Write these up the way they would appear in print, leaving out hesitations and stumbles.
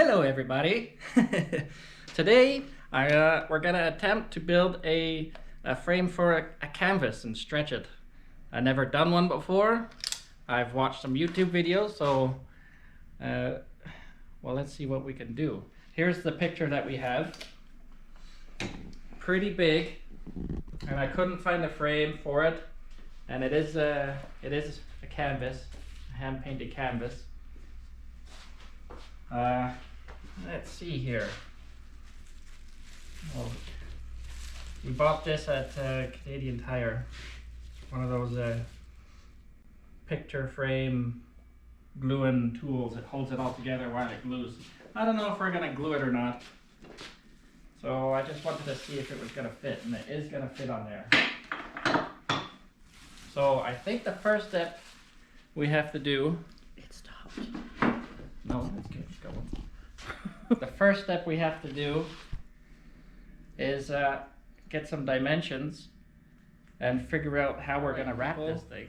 Hello everybody! Today we're gonna attempt to build a frame for a canvas and stretch it. I've never done one before. I've watched some YouTube videos, so well, let's see what we can do. Here's the picture that we have. Pretty big, and I couldn't find a frame for it, and it is a canvas, a hand-painted canvas. Let's see here. Oh, we bought this at Canadian Tire. It's one of those picture frame gluing tools. It holds it all together while it glues. I don't know if we're gonna glue it or not. So I just wanted to see if it was gonna fit, and it is gonna fit on there. So I think the first step we have to do, it stopped. No, let's keep it going. The first step we have to do is get some dimensions and figure out how we're going to wrap this thing.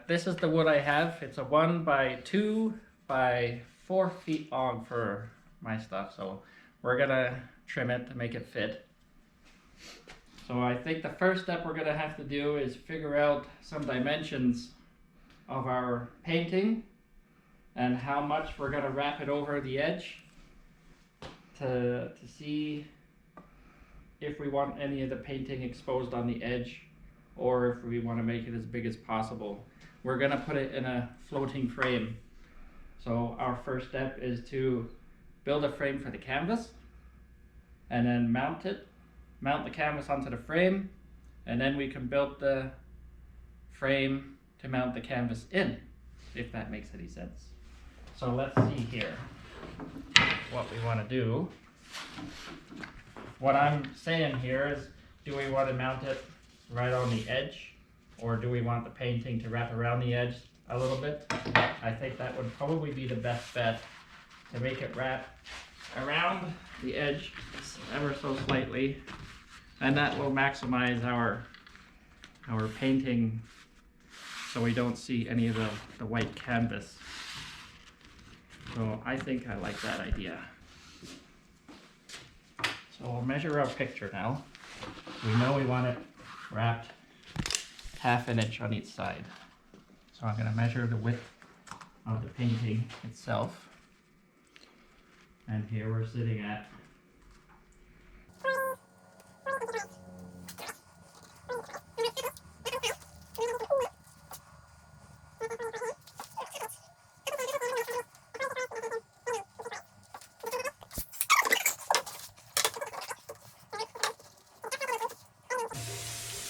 This is the wood I have. It's a 1 by 2 by 4 feet long for my stuff. So we're going to trim it to make it fit. So I think the first step we're going to have to do is figure out some dimensions of our painting and how much we're going to wrap it over the edge to see if we want any of the painting exposed on the edge or if we want to make it as big as possible. We're going to put it in a floating frame. So our first step is to build a frame for the canvas and then mount the canvas onto the frame, and then we can build the frame to mount the canvas in, if that makes any sense. So let's see here what we want to do. What I'm saying here is, do we want to mount it right on the edge, or do we want the painting to wrap around the edge a little bit? I think that would probably be the best bet, to make it wrap around the edge ever so slightly, and that will maximize our painting so we don't see any of the white canvas. So I think I like that idea. So we'll measure our picture now. We know we want it wrapped 1/2 inch on each side. So I'm going to measure the width of the painting itself. And here we're sitting at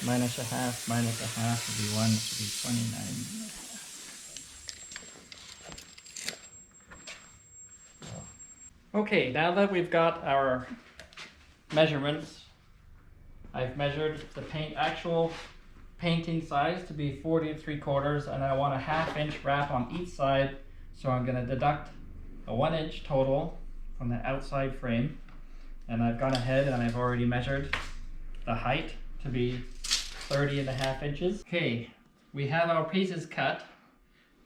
minus 1/2 minus 1/2 would be 1, should be 29. Okay, now that we've got our measurements, I've measured the actual painting size to be 40 3/4, and I want a 1/2 inch wrap on each side. So I'm going to deduct a 1 inch total from the outside frame, and I've gone ahead and I've already measured the height to be 30.5 inches. Okay, we have our pieces cut,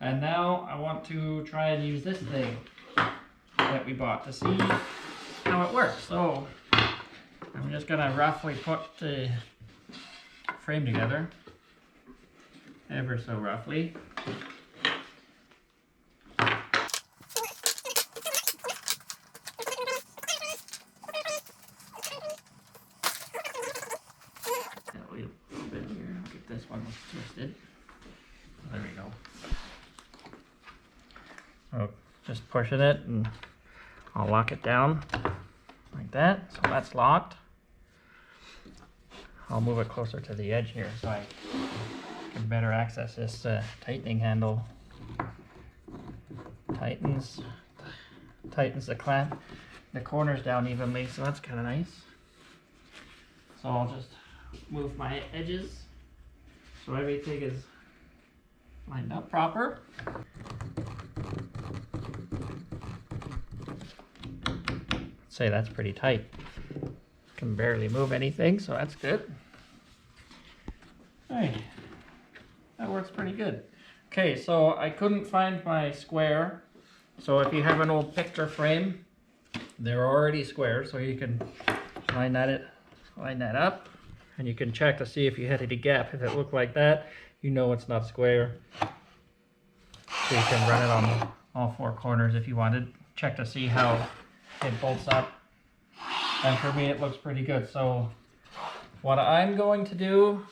and now I want to try and use this thing that we bought to see how it works. So I'm just gonna roughly put the frame together, ever so roughly. This one was twisted. There we go. So just pushing it, and I'll lock it down like that. So that's locked. I'll move it closer to the edge here so I can better access this tightening handle. Tightens the clamp, the corners down evenly, so that's kind of nice. So I'll just move my edges so everything is lined up proper. Say that's pretty tight. Can barely move anything, so that's good. Hey, that works pretty good. Okay, so I couldn't find my square. So if you have an old picture frame, they're already square, so you can line that up, and you can check to see if you hit any gap. If it looked like that, you know it's not square. So you can run it on all four corners if you wanted. Check to see how it bolts up. And for me, it looks pretty good. So what I'm going to do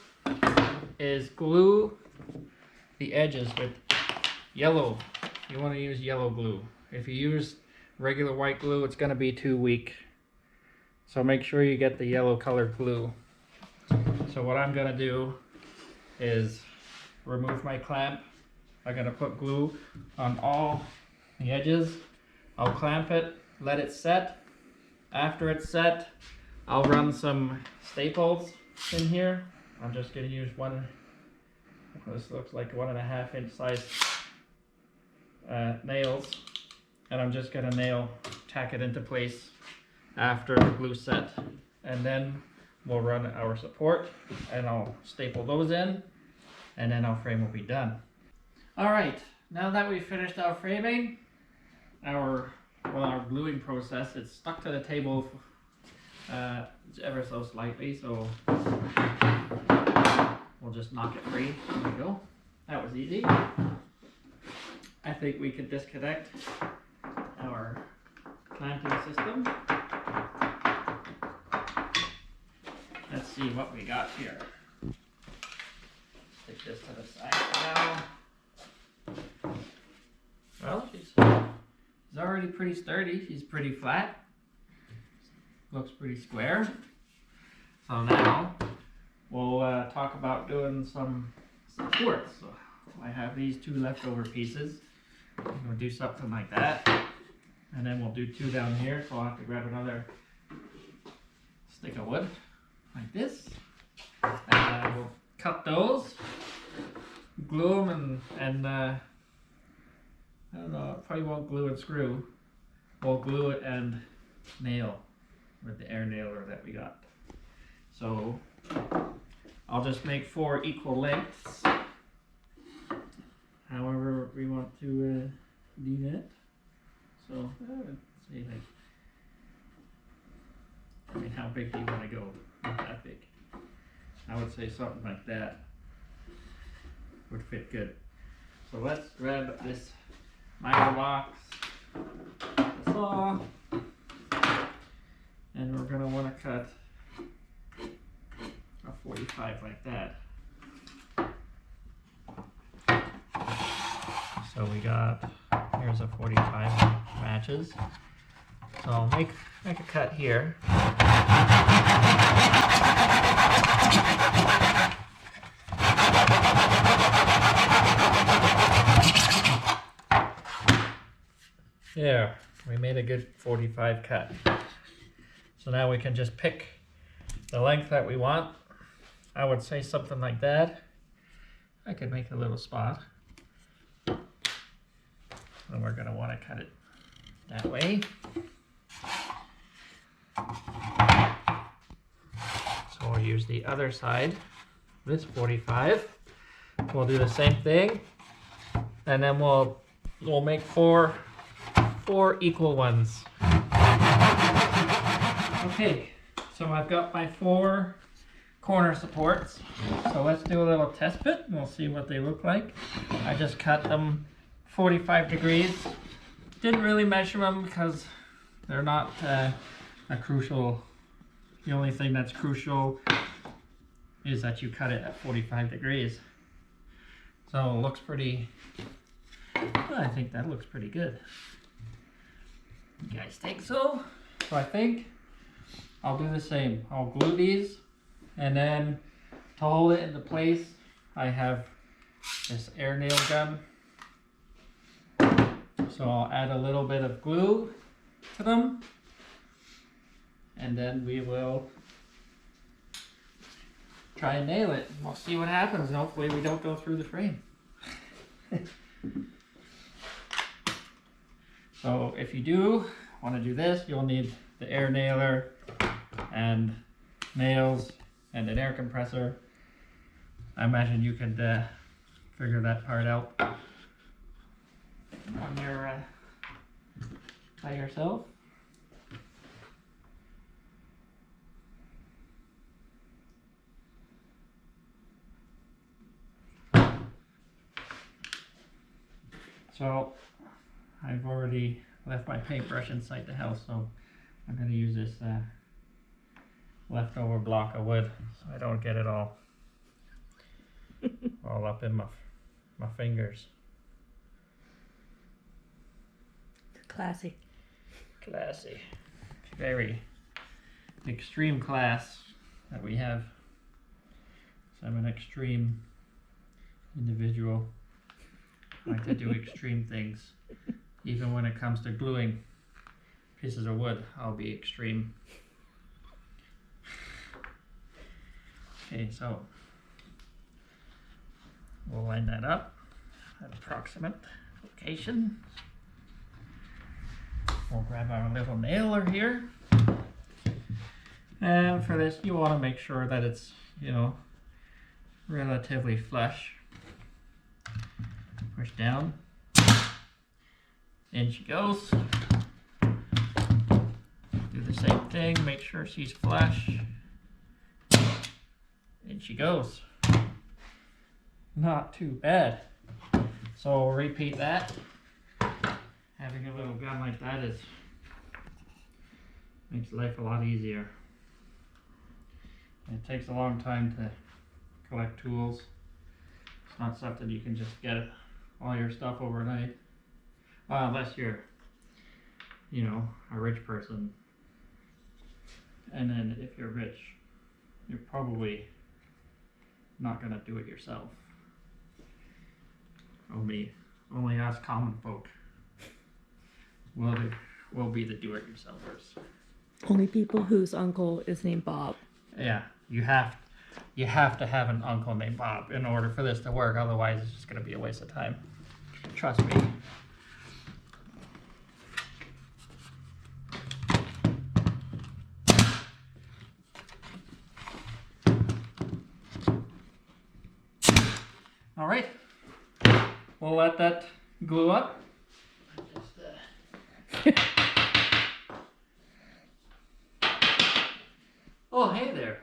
is glue the edges with yellow. You want to use yellow glue. If you use regular white glue, it's going to be too weak. So make sure you get the yellow colored glue. So what I'm going to do is remove my clamp. I'm going to put glue on all the edges. I'll clamp it, let it set. After it's set, I'll run some staples in here. I'm just going to use one. This looks like 1.5 inch size nails, and I'm just going to tack it into place after the glue set, and then we'll run our support, and I'll staple those in, and then our frame will be done. All right, now that we've finished our framing, our gluing process, it's stuck to the table ever so slightly, so we'll just knock it free. There we go. That was easy. I think we could disconnect our clamping system. Let's see what we got here. Stick this to the side for now. Well, she's already pretty sturdy. She's pretty flat. Looks pretty square. So now we'll talk about doing some supports. So I have these 2 leftover pieces. I'm going to do something like that. And then we'll do 2 down here. So I'll have to grab another stick of wood like this. And we'll cut those, glue them, and I don't know, probably won't glue and screw. We'll glue it and nail with the air nailer that we got. So I'll just make 4 equal lengths, however we want to do that. So let's see, like, I mean, how big do you want to go? Not that big. I would say something like that would fit good. So let's grab this miter box, the saw, and we're going to want to cut a 45 like that. So we got, here's a 45 matches. So I'll make a cut here. There, we made a good 45 cut. So now we can just pick the length that we want. I would say something like that. I could make a little spot. And we're going to want to cut it that way. So we'll use the other side, this 45. We'll do the same thing, and then we'll make four equal ones. Okay, so I've got my 4 corner supports. So let's do a little test fit and we'll see what they look like. I just cut them 45 degrees. Didn't really measure them because they're not a crucial. The only thing that's crucial is that you cut it at 45 degrees. So it looks pretty, well, I think that looks pretty good. You guys think so? So I think I'll do the same. I'll glue these, and then to hold it into place, I have this air nail gun. So I'll add a little bit of glue to them, and then we will try and nail it. We'll see what happens, and hopefully we don't go through the frame. So if you do want to do this, you'll need the air nailer and nails and an air compressor. I imagine you could figure that part out on your by yourself. So I've already left my paintbrush inside the house, so I'm going to use this leftover block of wood so I don't get it all up in my fingers. Classy. Classy. Very extreme class that we have. So I'm an extreme individual. I like to do extreme things. Even when it comes to gluing pieces of wood, I'll be extreme. Okay, so we'll line that up at approximate location. We'll grab our little nailer here. And for this, you want to make sure that it's, you know, relatively flush. Push down. In she goes. Do the same thing, make sure she's flush. In she goes. Not too bad. So we'll repeat that. Having a little gun like that makes life a lot easier. It takes a long time to collect tools. It's not something you can just get all your stuff overnight. Unless you're, you know, a rich person. And then if you're rich, you're probably not gonna do it yourself. Only us common folk will be the do-it-yourselfers. Only people whose uncle is named Bob. Yeah, you have to have an uncle named Bob in order for this to work. Otherwise, it's just gonna be a waste of time. Trust me. All right, we'll let that glue up. Oh, hey there.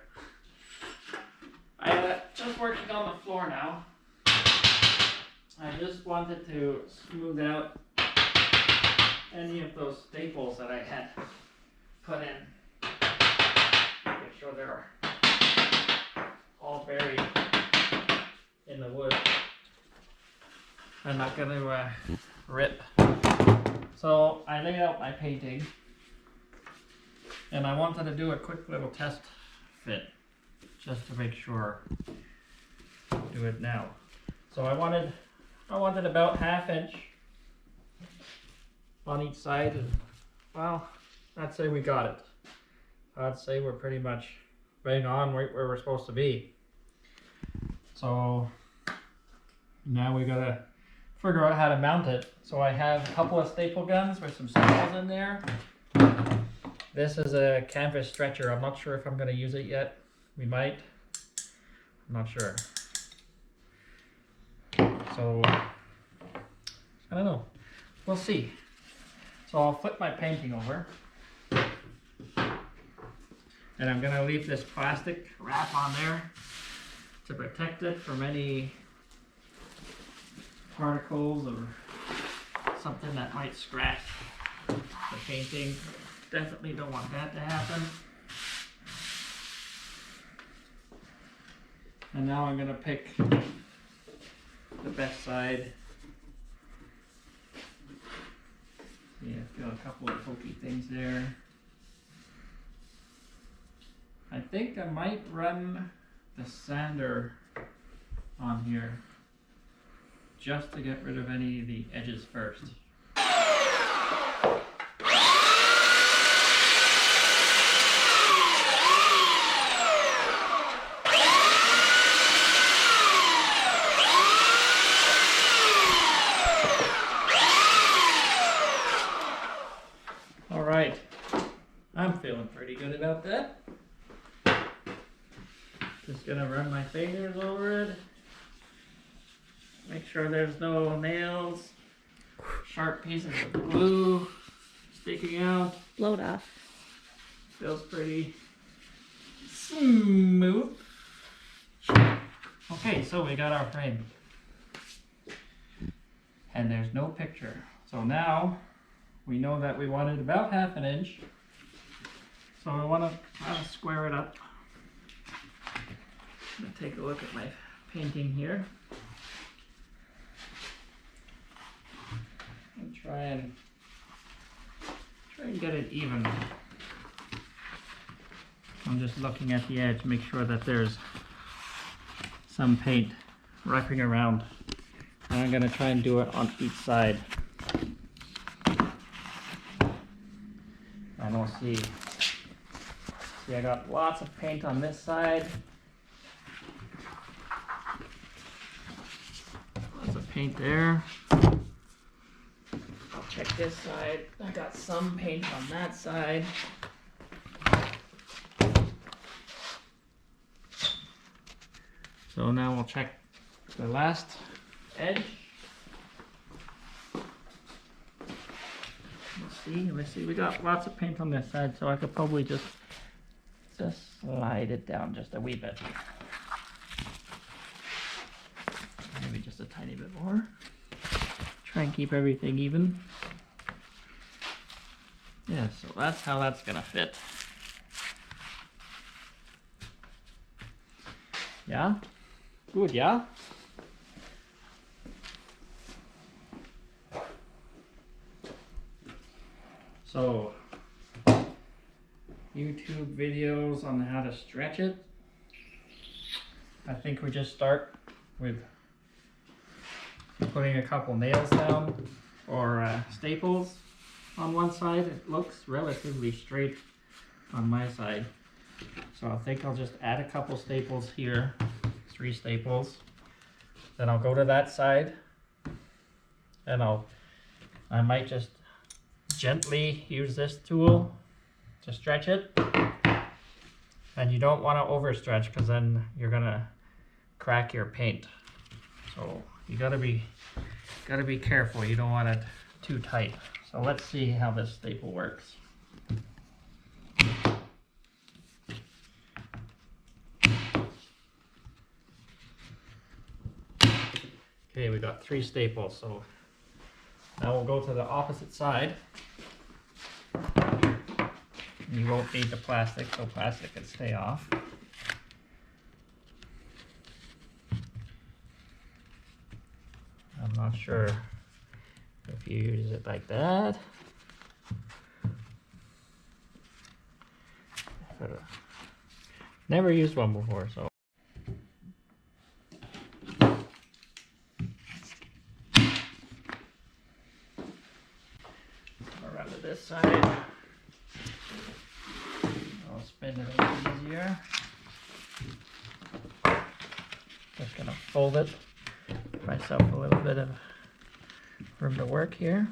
I'm just working on the floor now. I just wanted to smooth out any of those staples that I had put in. Make sure they're all buried in the wood. I'm not going to rip. So I laid out my painting, and I wanted to do a quick little test fit just to make sure. Do it now. So I wanted about 1/2 inch on each side, and well, I'd say we got it. I'd say we're pretty much bang on right where we're supposed to be. So now we gotta figure out how to mount it. So I have a couple of staple guns with some staples in there. This is a canvas stretcher. I'm not sure if I'm gonna use it yet. We might. I'm not sure. So I don't know. We'll see. So I'll flip my painting over. And I'm gonna leave this plastic wrap on there to protect it from any particles or something that might scratch the painting. Definitely don't want that to happen. And now I'm gonna pick the best side. Yeah, feel a couple of pokey things there. I think I might run the sander on here just to get rid of any of the edges first. All right, I'm feeling pretty good about that. Just gonna run my fingers over it. Make sure there's no nails, sharp pieces of glue sticking out. Blow it off. Feels pretty smooth. Okay, so we got our frame. and there's no picture. So now we know that we wanted about 1/2 inch. So I want to try to square it up. I'm gonna take a look at my painting here and try and get it even. I'm just looking at the edge, make sure that there's some paint wrapping around. And I'm gonna try and do it on each side. And we'll see. See, I got lots of paint on this side. Lots of paint there. I'll check this side. I got some paint on that side. So now we'll check the last edge. Let's see, we got lots of paint on this side, so I could probably just slide it down just a wee bit. Maybe just a tiny bit more. Try and keep everything even. Yeah, so that's how that's gonna fit. Yeah? Good, yeah? So, YouTube videos on how to stretch it. I think we just start with putting a couple nails down or staples on one side. It looks relatively straight on my side. So I think I'll just add a couple staples here, 3 staples. Then I'll go to that side and I might just gently use this tool to stretch it. And you don't want to overstretch because then you're gonna crack your paint. So you gotta be careful. You don't want it too tight. So let's see how this staple works. Okay, we got 3 staples, so now we'll go to the opposite side. You won't need the plastic, so plastic can stay off. I'm not sure if you use it like that. Never used one before, so. Around to this side. I'll spin it a little easier. Just gonna fold it. Give myself a little bit of room to work here.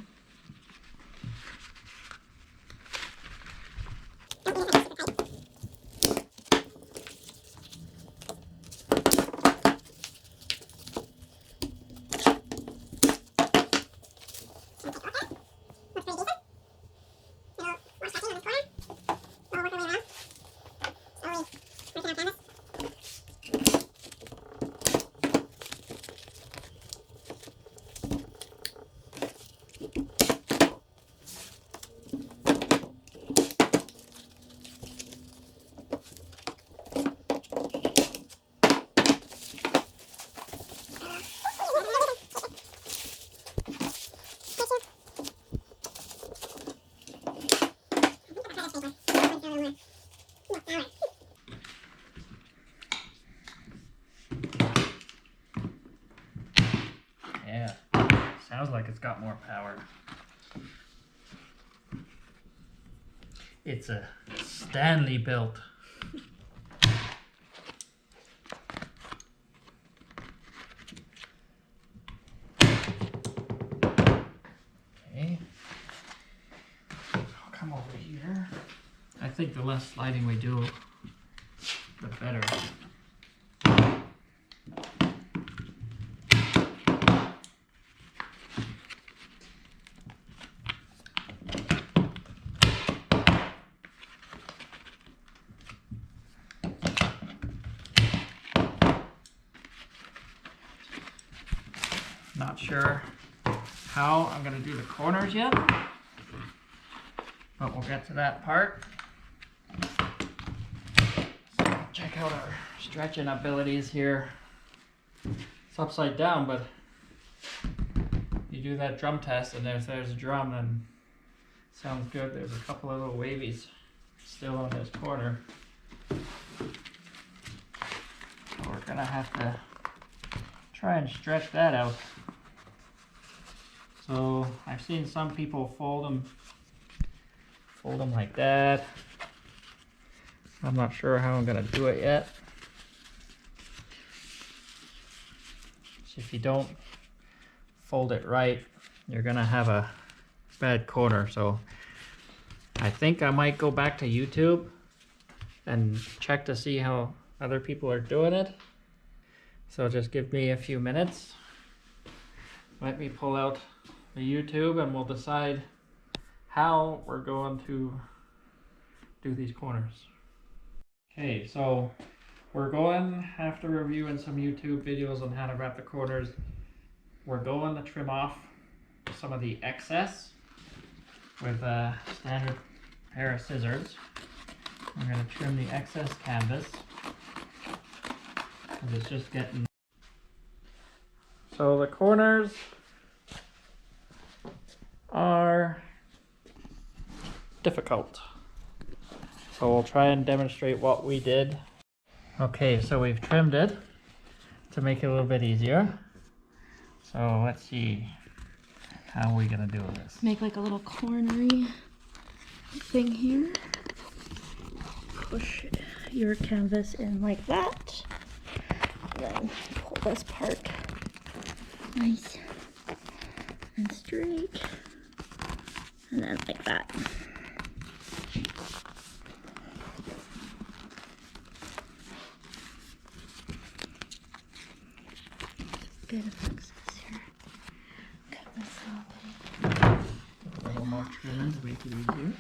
Yeah, sounds like it's got more power. It's a Stanley built. Okay, I'll come over here. I think the less sliding we do, the better. Not sure how I'm gonna do the corners yet, but we'll get to that part. So check out our stretching abilities here. It's upside down, but you do that drum test and there's a drum and sounds good. There's a couple of little wavies still on this corner. So we're gonna have to try and stretch that out. So I've seen some people fold them like that. I'm not sure how I'm gonna do it yet. So if you don't fold it right, you're gonna have a bad corner. So I think I might go back to YouTube and check to see how other people are doing it. So just give me a few minutes. Let me pull out the YouTube and we'll decide how we're going to do these corners. Okay, so we're going, after reviewing some YouTube videos on how to wrap the corners, we're going to trim off some of the excess with a standard pair of scissors. We're going to trim the excess canvas. And it's just getting... So the corners are difficult. So we'll try and demonstrate what we did. Okay, so we've trimmed it to make it a little bit easier. So let's see, how are we gonna do this? Make like a little cornery thing here. Push your canvas in like that. Then pull this part nice and straight. And then like that. Good effects here. Cut myself. A little more trim to make it easier.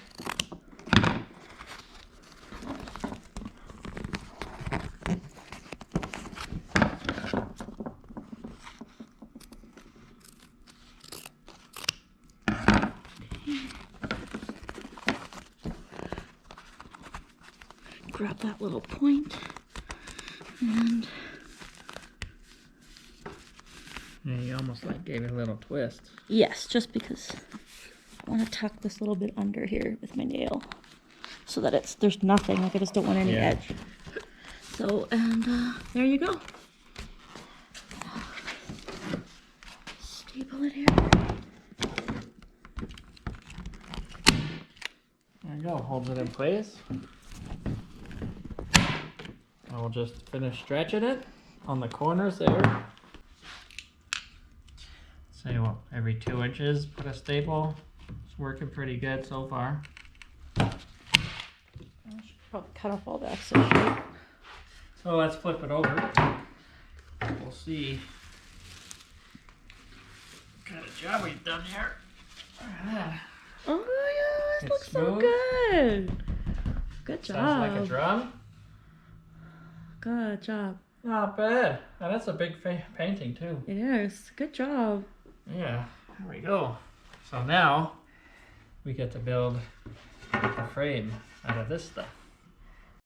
Grab that little point and Yeah, you almost like gave it a little twist. yes, just because I want to tuck this little bit under here with my nail so that there's nothing, like I just don't want any Yeah. edge. So, and there you go. Staple it here. There you go, holds it in place. I'll just finish stretching it on the corners there. Say what, every 2 inches, put a staple. It's working pretty good so far. I should probably cut off all the excess shape. So let's flip it over. We'll see what kind of job we've done here. Oh yeah, this It's looks so smooth. good. Good job. Sounds like a drum. Good job. Not bad. And that's a big painting too. It is. Good job. Yeah, there we go. So now we get to build the frame out of this stuff.